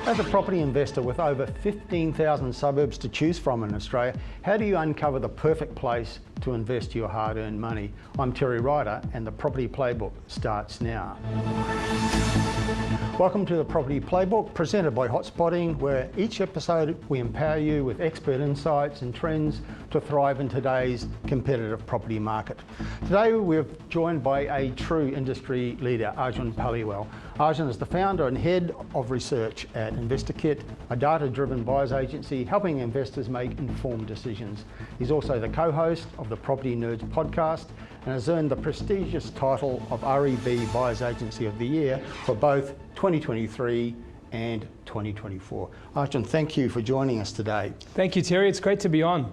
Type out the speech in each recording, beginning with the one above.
As a property investor with over 15,000 suburbs to choose from in Australia, how do you uncover the perfect place to invest your hard-earned money? I'm Terry Ryder and the Property Playbook starts now. Welcome to the Property Playbook presented by Hotspotting, where each episode we empower you with expert insights and trends to thrive in today's competitive property market. Today we're joined by a true industry leader, Arjun Paliwal. Arjun is the founder and head of research at InvestorKit, a data-driven buyers agency helping investors make informed decisions. He's also the co-host of the Property Nerds podcast and has earned the prestigious title of REB Buyers Agency of the Year for both 2023 and 2024. Arjun, thank you for joining us today. Thank you, Terry. It's great to be on.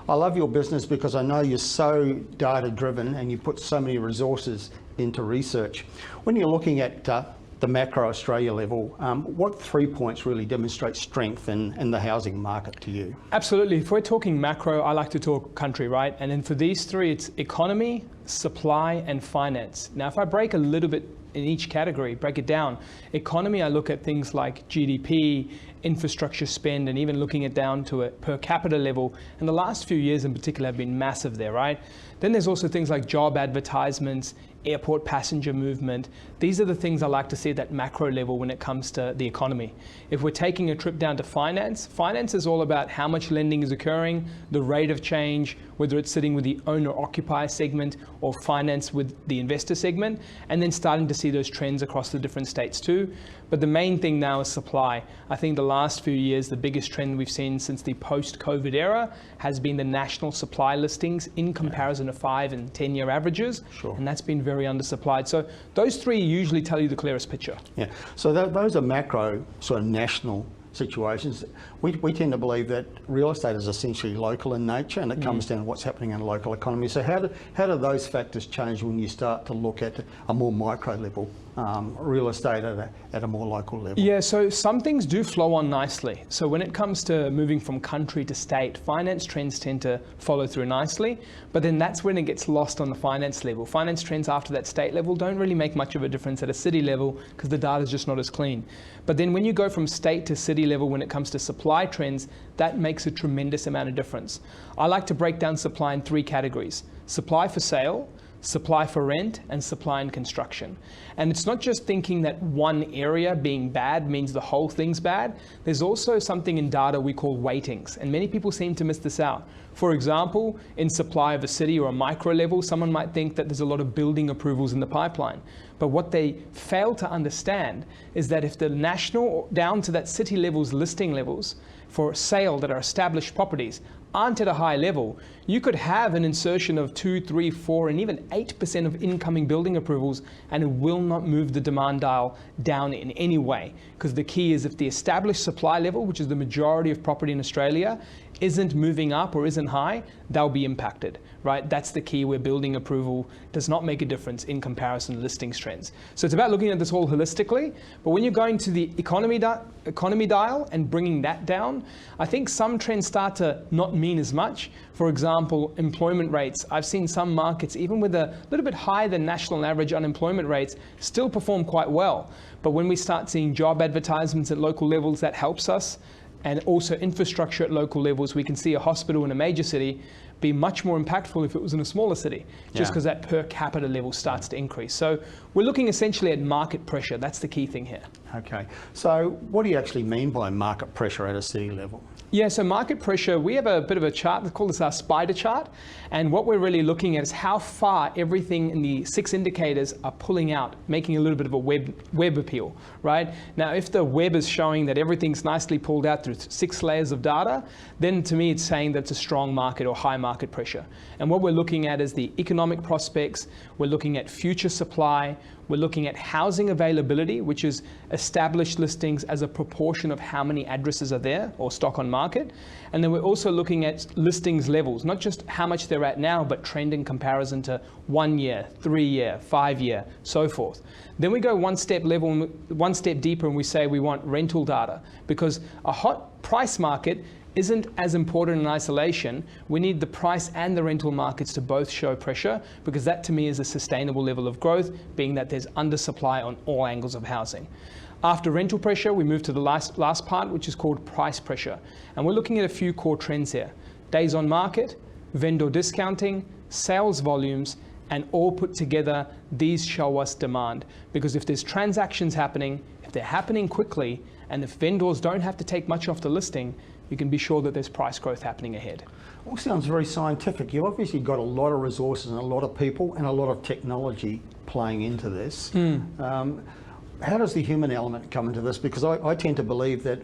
I love your business because I know you're so data-driven and you put so many resources into research. When you're looking at the macro Australia level, what 3 points really demonstrate strength in the housing market to you? Absolutely. If we're talking macro, I like to talk country, right? And then for these three, it's economy, supply, and finance. Now, if I break a little bit in each category, break it down. Economy, I look at things like GDP, infrastructure spend, and even looking it down to a per capita level. And the last few years in particular have been massive there, right? Then there's also things like job advertisements, airport passenger movement. These are the things I like to see at that macro level when it comes to the economy. If we're taking a trip down to finance, finance is all about how much lending is occurring, the rate of change, whether it's sitting with the owner-occupier segment or finance with the investor segment, and then starting to see those trends across the different states too. But the main thing now is supply. I think the last few years, the biggest trend we've seen since the post-COVID era has been the national supply listings in comparison to 5 and 10-year averages. Sure. And that's been very undersupplied. So those three usually tell you the clearest picture. Yeah, so those are macro, sort of national situations. We tend to believe that real estate is essentially local in nature, and it comes down to what's happening in the local economy. So how do those factors change when you start to look at a more micro level, real estate at a more local level? Yeah, so some things do flow on nicely. So when it comes to moving from country to state, finance trends tend to follow through nicely, but then that's when it gets lost on the finance level. Finance trends after that state level don't really make much of a difference at a city level because the data is just not as clean. But then when you go from state to city level when it comes to supply trends, that makes a tremendous amount of difference. I like to break down supply in 3 categories: supply for sale, supply for rent, and supply in construction. And it's not just thinking that one area being bad means the whole thing's bad. There's also something in data we call weightings, and many people seem to miss this out. For example, in supply of a city or a micro level, someone might think that there's a lot of building approvals in the pipeline. But what they fail to understand is that if the national down to that city levels listing levels for sale that are established properties aren't at a high level, you could have an insertion of 2, 3, 4, and even 8% of incoming building approvals, and it will not move the demand dial down in any way. Because the key is if the established supply level, which is the majority of property in Australia, isn't moving up or isn't high, they'll be impacted, right? That's the key where building approval does not make a difference in comparison to listings trends. So it's about looking at this all holistically, but when you're going to the economy dial and bringing that down, I think some trends start to not mean as much. For example, employment rates. I've seen some markets, even with a little bit higher than national average unemployment rates, still perform quite well. But when we start seeing job advertisements at local levels, that helps us. And also infrastructure at local levels. We can see a hospital in a major city be much more impactful if it was in a smaller city, just because that per capita level starts to increase. So we're looking essentially at market pressure. That's the key thing here. Okay, so what do you actually mean by market pressure at a city level? Yeah, so market pressure, we have a bit of a chart, we call this our spider chart. And what we're really looking at is how far everything in the 6 indicators are pulling out, making a little bit of a web appeal, right? Now, if the web is showing that everything's nicely pulled out through 6 layers of data, then to me it's saying that it's a strong market or high market pressure. And what we're looking at is the economic prospects, we're looking at future supply, we're looking at housing availability, which is established listings as a proportion of how many addresses are there or stock on market. And then we're also looking at listings levels, not just how much they're at now, but trend in comparison to 1 year, 3 year, 5 year, so forth. Then we go one step deeper and we say we want rental data, because a hot price market isn't as important in isolation. We need the price and the rental markets to both show pressure, because that to me is a sustainable level of growth, being that there's undersupply on all angles of housing. After rental pressure, we move to the last part, which is called price pressure. And we're looking at a few core trends here. Days on market, vendor discounting, sales volumes, and all put together, these show us demand. Because if there's transactions happening, if they're happening quickly, and if vendors don't have to take much off the listing, you can be sure that there's price growth happening ahead. All sounds very scientific. You've obviously got a lot of resources and a lot of people and a lot of technology playing into this. How does the human element come into this? Because I tend to believe that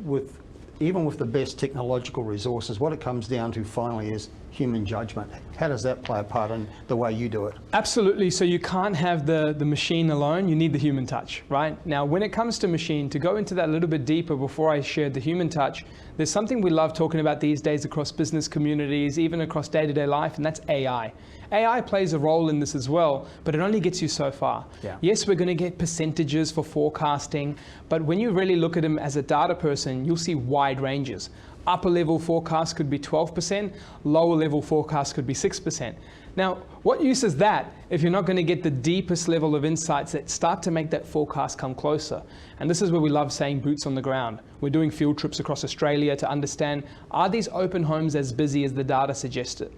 even with the best technological resources, what it comes down to finally is human judgment. How does that play a part in the way you do it? Absolutely. So you can't have the machine alone. You need the human touch, right? Now, when it comes to machine, to go into that a little bit deeper before I shared the human touch, there's something we love talking about these days across business communities, even across day-to-day life, and that's AI. AI plays a role in this as well, but it only gets you so far. Yeah. Yes, we're going to get percentages for forecasting, but when you really look at them as a data person, you'll see wide ranges. Upper level forecast could be 12%, lower level forecast could be 6%. Now, what use is that if you're not going to get the deepest level of insights that start to make that forecast come closer? And this is where we love saying boots on the ground. We're doing field trips across Australia to understand, are these open homes as busy as the data suggested?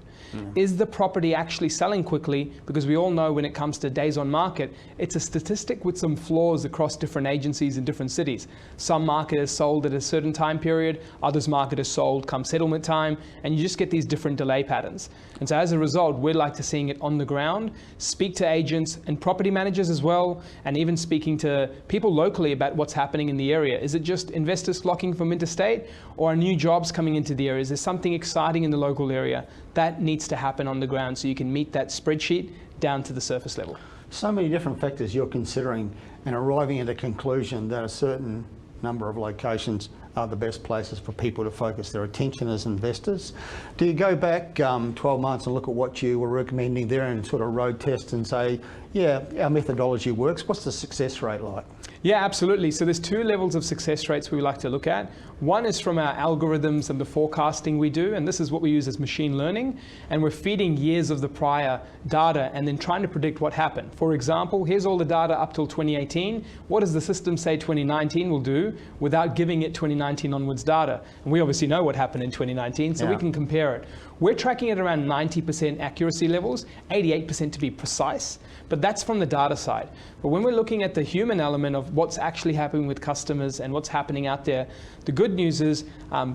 Is the property actually selling quickly? Because we all know when it comes to days on market, it's a statistic with some flaws across different agencies in different cities. Some market is sold at a certain time period, others market is sold come settlement time, and you just get these different delay patterns. And so as a result, we'd like to seeing it on the ground, speak to agents and property managers as well, and even speaking to people locally about what's happening in the area. Is it just investors flocking from interstate, or are new jobs coming into the area? Is there something exciting in the local area? That needs to happen on the ground so you can meet that spreadsheet down to the surface level. So many different factors you're considering and arriving at a conclusion that a certain number of locations are the best places for people to focus their attention as investors. Do you go back 12 months and look at what you were recommending there and sort of road test and say, yeah, our methodology works? What's the success rate like? Yeah, absolutely. So there's two levels of success rates we like to look at. One is from our algorithms and the forecasting we do, and this is what we use as machine learning, and we're feeding years of the prior data and then trying to predict what happened. For example, here's all the data up till 2018. What does the system say 2019 will do without giving it 2019 onwards data? And we obviously know what happened in 2019, so we can compare it. We're tracking at around 90% accuracy levels, 88% to be precise, but that's from the data side. But when we're looking at the human element of what's actually happening with customers and what's happening out there, the good news is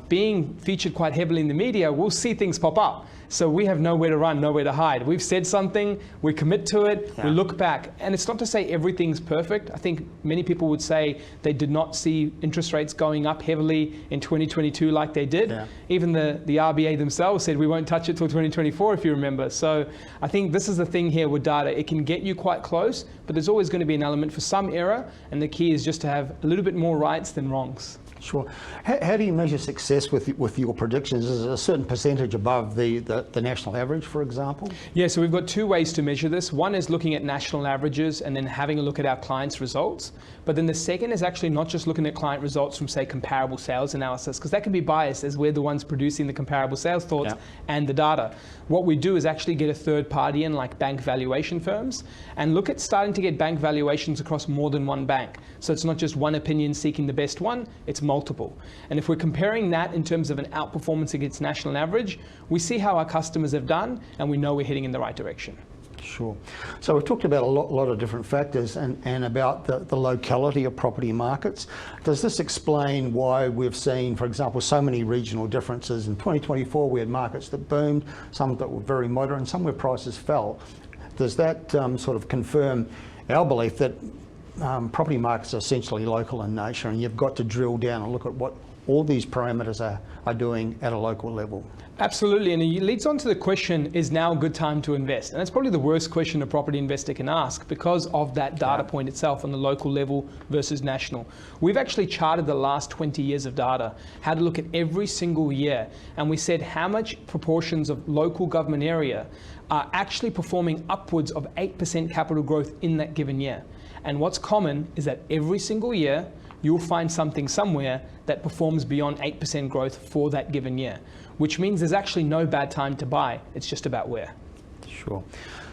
being featured quite heavily in the media, we'll see things pop up. So we have nowhere to run, nowhere to hide. We've said something, we commit to it, we look back. And it's not to say everything's perfect. I think many people would say they did not see interest rates going up heavily in 2022 like they did. Even the RBA themselves said we won't touch it till 2024, if you remember. So I think this is the thing here with data. It can get you quite close, but there's always going to be an element for some error. And the key is just to have a little bit more rights than wrongs. Sure. How do you measure success with your predictions? Is it a certain percentage above the national average, for example? Yeah, so we've got two ways to measure this. One is looking at national averages and then having a look at our clients' results. But then the second is actually not just looking at client results from, say, comparable sales analysis, because that can be biased as we're the ones producing the comparable sales thoughts and the data. What we do is actually get a third party in, like bank valuation firms, and look at starting to get bank valuations across more than one bank. So it's not just one opinion seeking the best one, it's multiple. And if we're comparing that in terms of an outperformance against national average, we see how our customers have done, and we know we're heading in the right direction. Sure. So we've talked about a lot of different factors and about the locality of property markets. Does this explain why we've seen, for example, so many regional differences? In 2024, we had markets that boomed, some that were very moderate, and some where prices fell. Does that sort of confirm our belief that property markets are essentially local in nature, and you've got to drill down and look at what all these parameters are doing at a local level? Absolutely, and it leads on to the question, is now a good time to invest? And that's probably the worst question a property investor can ask because of that data point itself on the local level versus national. We've actually charted the last 20 years of data, had to look at every single year, and we said how much proportions of local government area are actually performing upwards of 8% capital growth in that given year. And what's common is that every single year, you'll find something somewhere that performs beyond 8% growth for that given year, which means there's actually no bad time to buy. It's just about where. Sure.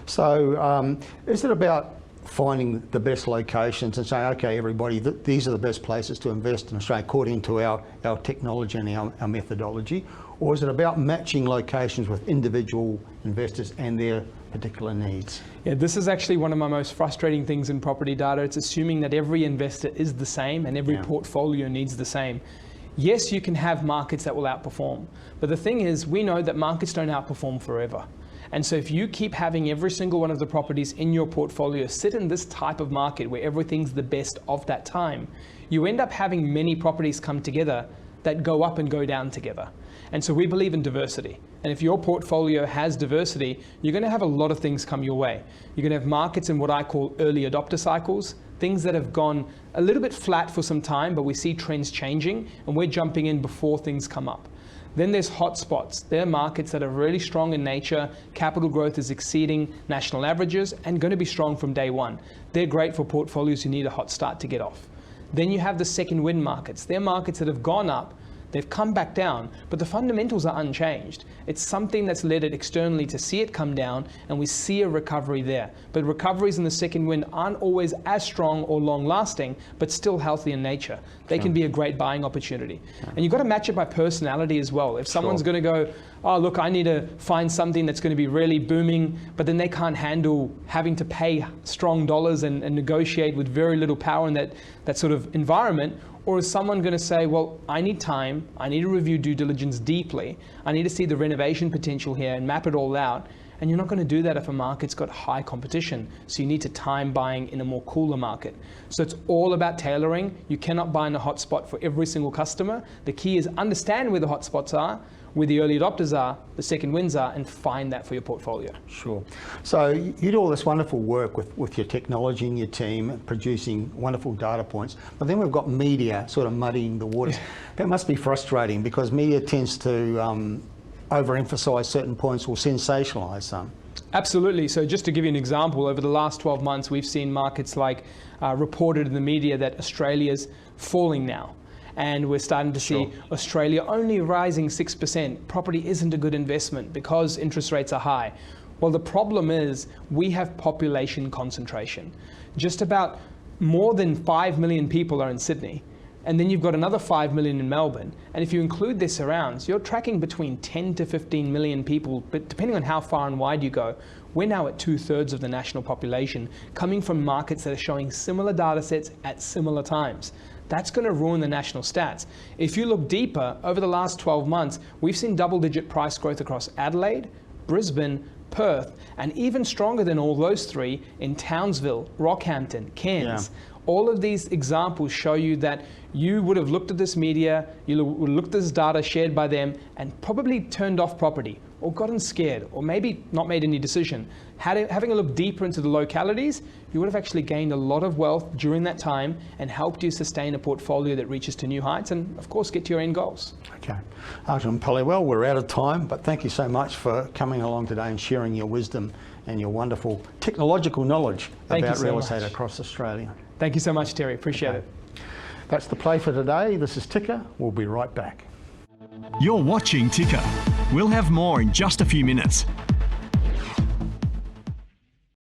So is it about finding the best locations and saying, okay, everybody, these are the best places to invest in Australia according to our technology and our methodology? Or is it about matching locations with individual investors and their particular needs? Yeah, this is actually one of my most frustrating things in property data. It's assuming that every investor is the same and every portfolio needs the same. Yes, you can have markets that will outperform, but the thing is, we know that markets don't outperform forever. And so if you keep having every single one of the properties in your portfolio sit in this type of market where everything's the best of that time, you end up having many properties come together that go up and go down together. And so we believe in diversity. And if your portfolio has diversity, you're going to have a lot of things come your way. You're going to have markets in what I call early adopter cycles, things that have gone a little bit flat for some time, but we see trends changing and we're jumping in before things come up. Then there's hotspots. They're markets that are really strong in nature. Capital growth is exceeding national averages and going to be strong from day one. They're great for portfolios who need a hot start to get off. Then you have the second wind markets. They're markets that have gone up, they've come back down, but the fundamentals are unchanged. It's something that's led it externally to see it come down, and we see a recovery there. But recoveries in the second wind aren't always as strong or long lasting, but still healthy in nature. They can be a great buying opportunity. And you've got to match it by personality as well. If someone's going to go, oh look, I need to find something that's going to be really booming, but then they can't handle having to pay strong dollars and negotiate with very little power in that sort of environment. Or is someone going to say, well, I need time, I need to review due diligence deeply, I need to see the renovation potential here and map it all out. And you're not going to do that if a market's got high competition. So you need to time buying in a more cooler market. So it's all about tailoring. You cannot buy in a hotspot for every single customer. The key is understand where the hotspots are, where the early adopters are, the second wins are, and find that for your portfolio. Sure. So you do all this wonderful work with your technology and your team, producing wonderful data points, but then we've got media sort of muddying the waters. Yeah. That must be frustrating because media tends to overemphasize certain points or sensationalize some. Absolutely. So just to give you an example, over the last 12 months, we've seen markets like reported in the media that Australia's falling now. And we're starting to see Australia only rising 6%. Property isn't a good investment because interest rates are high. Well, the problem is we have population concentration. Just about more than 5 million people are in Sydney. And then you've got another 5 million in Melbourne. And if you include their surrounds, you're tracking between 10 to 15 million people, but depending on how far and wide you go, we're now at 2/3 of the national population coming from markets that are showing similar data sets at similar times. That's going to ruin the national stats. If you look deeper, over the last 12 months, we've seen double-digit price growth across Adelaide, Brisbane, Perth, and even stronger than all those three in Townsville, Rockhampton, Cairns. Yeah. All of these examples show you that you would have looked at this media, you would have looked at this data shared by them, and probably turned off property, or gotten scared, or maybe not made any decision. Having a look deeper into the localities, you would have actually gained a lot of wealth during that time and helped you sustain a portfolio that reaches to new heights and, of course, get to your end goals. Okay. Arjun Paliwal, we're out of time, but thank you so much for coming along today and sharing your wisdom and your wonderful technological knowledge about real estate across Australia. Thank you so much, Terry. Appreciate it. That's the play for today. This is Ticker. We'll be right back. You're watching Ticker. We'll have more in just a few minutes.